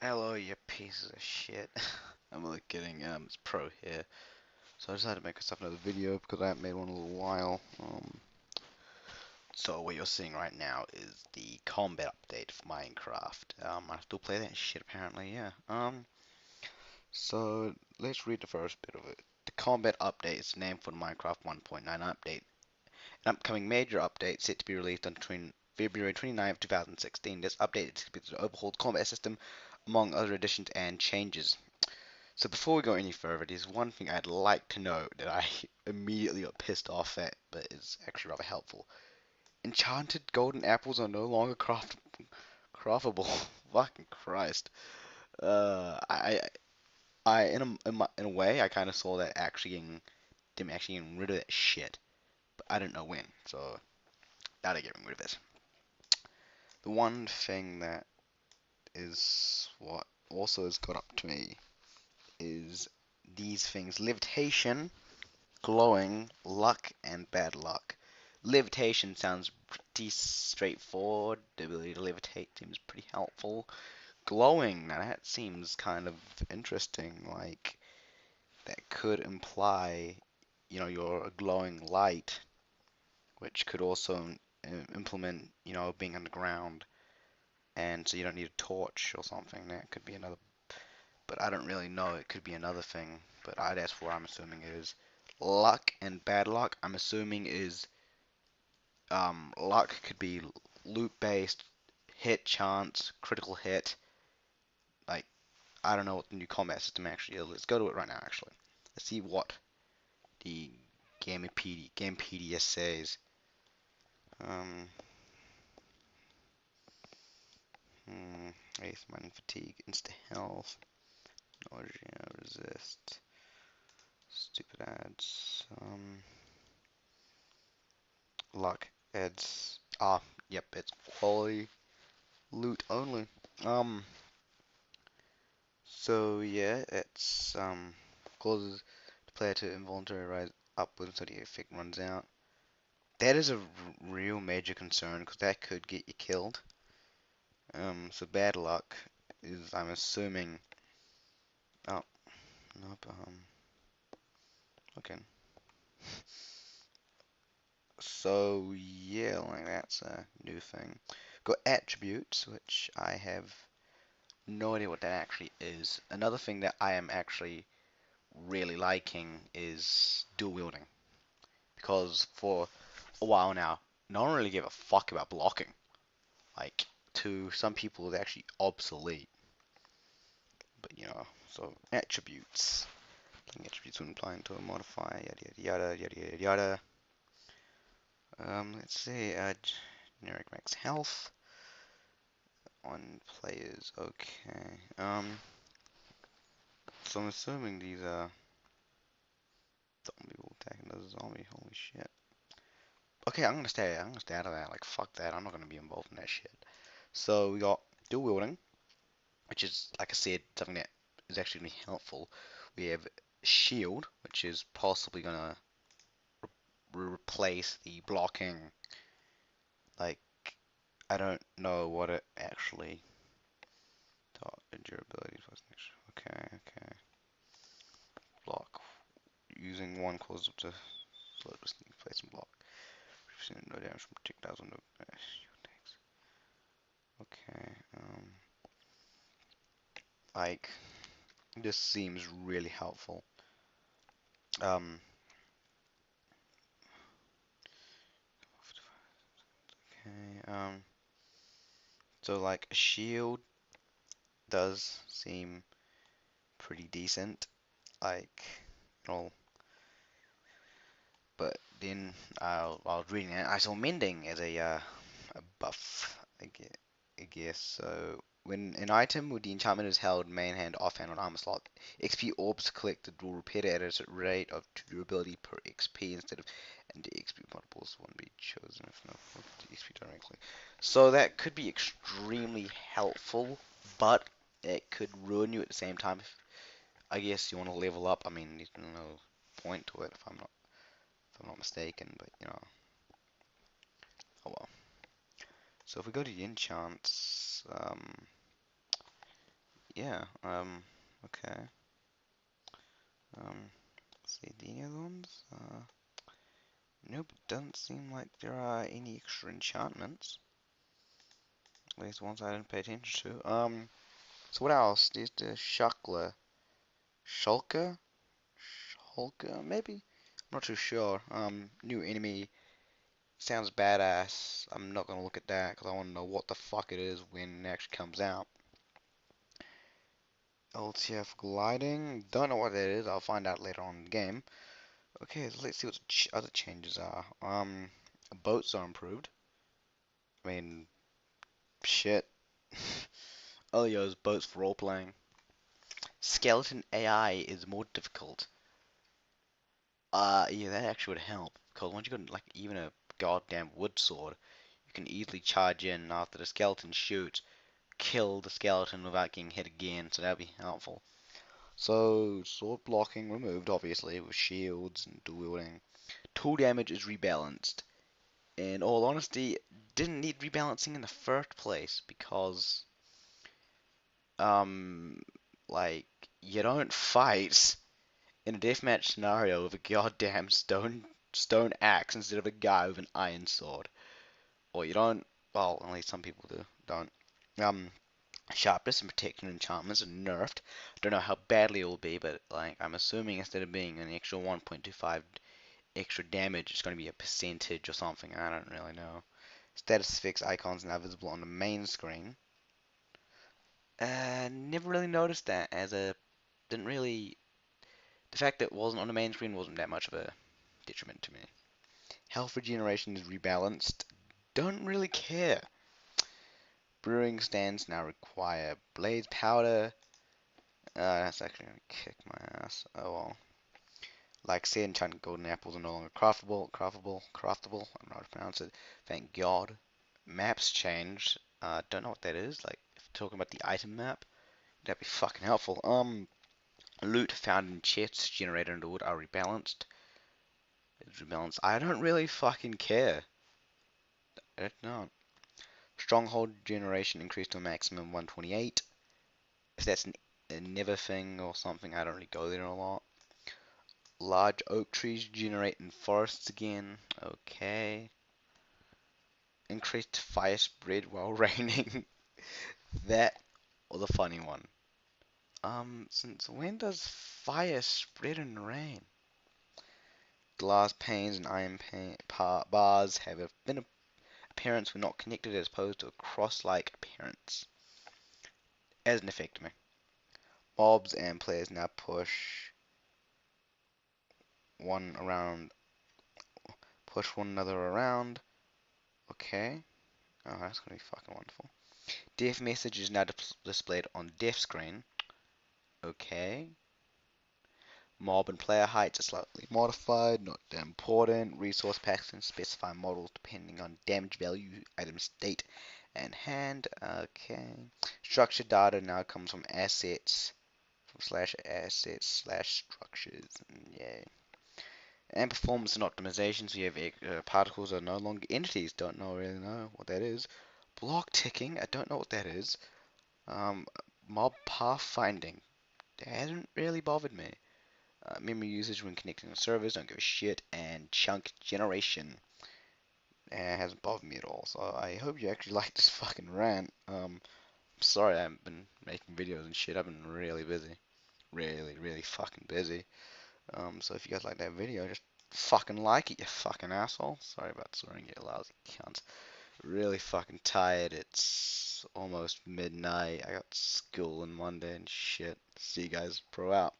Hello, you pieces of shit. I'm only kidding. It's Pro here. So I decided to make myself another video because I haven't made one in a little while. So what you're seeing right now is the combat update for Minecraft. I still play that shit apparently, yeah. So let's read the first bit of it. The combat update is named for the Minecraft 1.9 update. An upcoming major update set to be released on February 29th, 2016. This update is expected to overhaul the combat system, among other additions and changes. So before we go any further, there's one thing I'd like to note that I immediately got pissed off at, but is actually rather helpful. Enchanted golden apples are no longer craftable. Fucking Christ. In a way, I kind of saw that actually them actually getting rid of that shit, but I didn't know when. So now they're getting rid of it. The one thing that is what also has got up to me is these things: levitation, glowing, luck, and bad luck. Levitation sounds pretty straightforward. The ability to levitate seems pretty helpful. Glowing, now that seems kind of interesting. Like, that could imply, you're a glowing light, which could also implement, being underground. And so you don't need a torch or something. That could be another, but I don't really know. It could be another thing, but that's what I'm assuming it is. Luck and bad luck, I'm assuming is luck could be loot based, hit chance, critical hit. Like, I don't know what the new combat system actually is. Let's go to it right now, actually. Let's see what the Gamepedia says. Um, hmm, Ace mining fatigue, insta health, nausea, resist, stupid ads. Luck adds. Yep, it's quality loot only. Um, so yeah, it's causes the player to involuntarily rise upwards until the effect runs out. That is a real major concern because that could get you killed. So bad luck is, I'm assuming. Oh, nope. Okay. So yeah, like that's a new thing. Got attributes, which I have no idea what that actually is. Another thing that I am actually really liking is dual wielding because for a while now, no one really gave a fuck about blocking. Like, to some people, it's actually obsolete. But so attributes. Attributes when applying to a modifier, yada yada yada yada yada yada. Let's see, generic max health on players. Okay. So I'm assuming these are zombie will attack another zombie. Holy shit. Okay, I'm gonna stay. I'm gonna stay out of that. Like, fuck that. I'm not gonna be involved in that shit. So we got dual wielding, which is, like I said, something that is actually gonna be helpful. We have shield, which is possibly gonna replace the blocking. Like, I don't know what it actually. Durability plus next. Okay, okay. Block. Using one causes up to slow to sneak place and block. No damage from projectiles on no. Okay. Like, this seems really helpful. Um. Okay. So like a shield does seem pretty decent. Like, all. But then while reading it, I saw mending as a buff. I guess so. When an item with the enchantment is held main hand, offhand, on armor slot, XP orbs collected will repair at a rate of 2 durability per XP instead of, and the XP multiples won't be chosen if no the XP directly. So that could be extremely helpful, but it could ruin you at the same time. If, I guess you want to level up. I mean, there's no point to it if I'm not mistaken. But oh well. So if we go to the enchants, yeah, okay. Um, see the other ones? Nope, doesn't seem like there are any extra enchantments. At least ones I didn't pay attention to. So what else? There's the Shuckler. Shulker? Shulker, maybe? I'm not too sure. New enemy. Sounds badass. I'm not gonna look at that because I want to know what the fuck it is when it actually comes out. LTF gliding. Don't know what that is. I'll find out later on in the game. Okay, so let's see what the other changes are. Boats are improved. I mean, shit. Elio's boats for role playing. Skeleton AI is more difficult. Yeah, that actually would help because once you got like even a goddamn wood sword, you can easily charge in after the skeleton shoots, kill the skeleton without getting hit again. So that'd be helpful. So sword blocking removed, obviously, with shields and dual wielding. Tool damage is rebalanced. In all honesty, didn't need rebalancing in the first place because, um, like, you don't fight in a deathmatch scenario with a goddamn stone axe instead of a guy with an iron sword. Or you don't, well, at least some people do, don't. Um, Sharpness and protection enchantments are nerfed. Don't know how badly it will be, but like I'm assuming instead of being an extra 1.25 extra damage, it's going to be a percentage or something. I don't really know. Status effects icons now visible on the main screen. Never really noticed that as a didn't really the fact that it wasn't on the main screen wasn't that much of a detriment to me. Health regeneration is rebalanced. Don't really care. Brewing stands now require blaze powder. That's actually gonna kick my ass. Oh well. Like I said, enchanted golden apples are no longer craftable. I don't know how to pronounce it. Thank God. Maps changed. Don't know what that is. Like, if talking about the item map, that'd be fucking helpful. Loot found in chests generated under wood are rebalanced. It's rebalanced. I don't really fucking care. I don't know. Stronghold generation increased to a maximum 128. If that's a never thing or something, I don't really go there a lot. Large oak trees generate in forests again. Okay. Increased fire spread while raining. That was a funny one. Since when does fire spread in rain? Glass panes and iron bars have a thin appearance when not connected as opposed to a cross-like appearance. As an effect to me. Mobs and players now one around, push one another around. Okay. Oh, that's gonna be fucking wonderful. Death message is now displayed on death screen. Okay. Mob and player heights are slightly modified, not that important. Resource packs can specify models depending on damage value, item state, and hand. Okay. Structured data now comes from assets, from slash assets slash structures. Yeah. And performance and optimization, so you have particles are no longer entities. Don't know really know what that is. Block ticking, I don't know what that is. Um, Mob path finding, that hasn't really bothered me. Memory usage when connecting to servers, don't give a shit. And chunk generation, hasn't bothered me at all. So I hope you actually like this fucking rant. I'm sorry I haven't been making videos and shit. I've been really busy, really fucking busy. So if you guys like that video, just fucking like it, you fucking asshole. Sorry about swearing, you lousy cunt. Really fucking tired. It's almost midnight. I got school on Monday and shit. See you guys. Pro out.